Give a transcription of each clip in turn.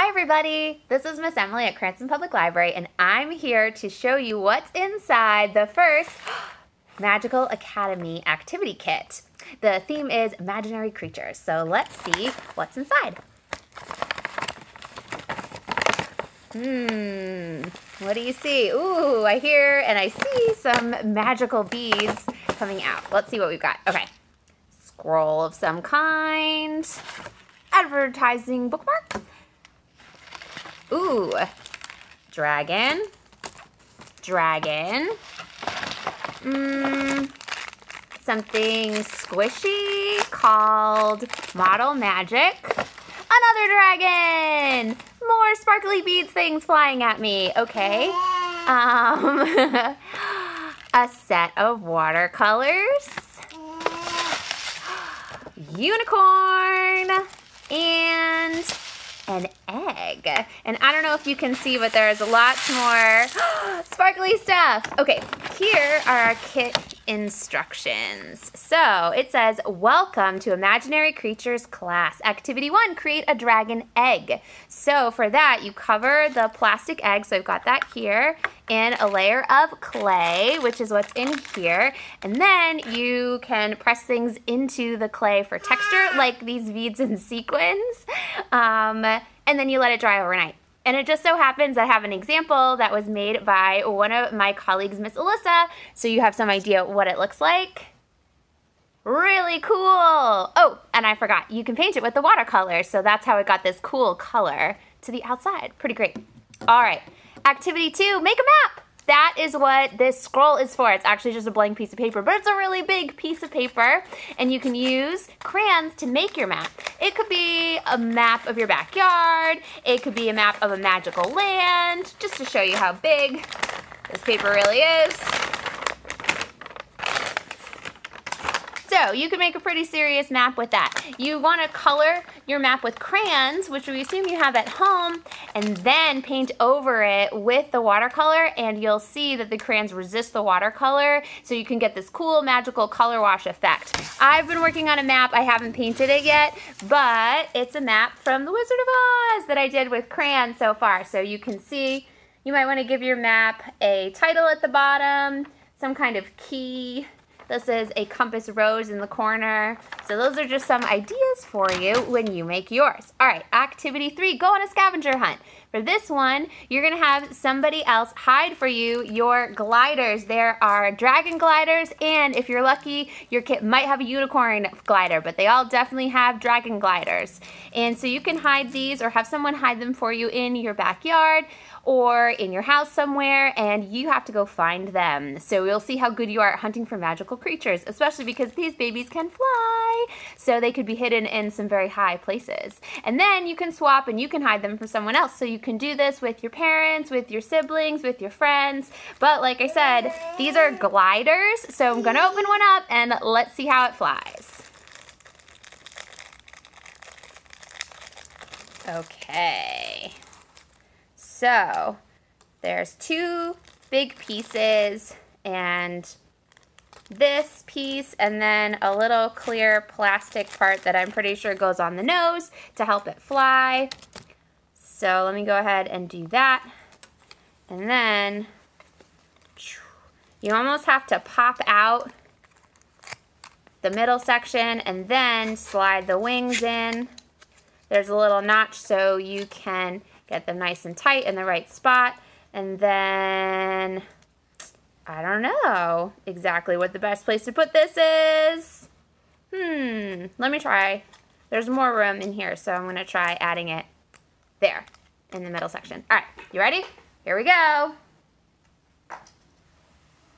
everybody, this is Miss Emily at Cranston Public Library, and I'm here to show you what's inside the first Magical Academy activity kit. The theme is imaginary creatures, so let's see what's inside. What do you see? Ooh, I hear and I see some magical beads coming out. Let's see what we've got. Okay, scroll of some kind, advertising bookmark. Ooh, dragon, something squishy called Model Magic, another dragon, more sparkly beads things flying at me, okay, a set of watercolors, unicorn, and an egg. And I don't know if you can see, but there's lots more sparkly stuff. Okay, here are our kit instructions. So it says, welcome to Imaginary Creatures class. Activity 1, create a dragon egg. So for that, you cover the plastic egg, so I've got that here, in a layer of clay, which is what's in here. And then you can press things into the clay for texture, like these beads and sequins. And then you let it dry overnight. And it just so happens I have an example that was made by one of my colleagues, Miss Alyssa, so you have some idea what it looks like. Really cool. Oh, and I forgot, you can paint it with the watercolor, so that's how it got this cool color to the outside. Pretty great. All right, activity 2, make a map. That is what this scroll is for. It's actually just a blank piece of paper, but it's a really big piece of paper, and you can use crayons to make your map. It could be a map of your backyard. It could be a map of a magical land, just to show you how big this paper really is. So you can make a pretty serious map with that. You want to color your map with crayons, which we assume you have at home, and then paint over it with the watercolor, and you'll see that the crayons resist the watercolor, so you can get this cool magical color wash effect. I've been working on a map. I haven't painted it yet, but it's a map from The Wizard of Oz that I did with crayons so far. So you can see, you might want to give your map a title at the bottom, some kind of key. This is a compass rose in the corner. So those are just some ideas for you when you make yours. All right, activity 3, go on a scavenger hunt. For this one, you're gonna have somebody else hide for you your gliders. There are dragon gliders, and if you're lucky, your kit might have a unicorn glider, but they all definitely have dragon gliders. And so you can hide these or have someone hide them for you in your backyard or in your house somewhere, and you have to go find them. So you'll see how good you are at hunting for magical creatures, especially because these babies can fly, so they could be hidden in some very high places. And then you can swap and you can hide them from someone else. So you can do this with your parents, with your siblings, with your friends. But like I said, these are gliders, so I'm gonna open one up and let's see how it flies. Okay. So there's 2 big pieces and this piece, and then a little clear plastic part that I'm pretty sure goes on the nose to help it fly. So let me go ahead and do that. And then you almost have to pop out the middle section and then slide the wings in. There's a little notch so you can get them nice and tight in the right spot. And then, I don't know exactly what the best place to put this is. Let me try. There's more room in here, so I'm gonna try adding it there in the middle section. All right, you ready? Here we go.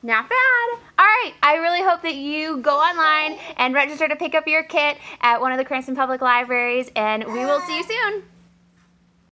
Not bad. All right, I really hope that you go online and register to pick up your kit at one of the Cranston Public Libraries, and we will see you soon.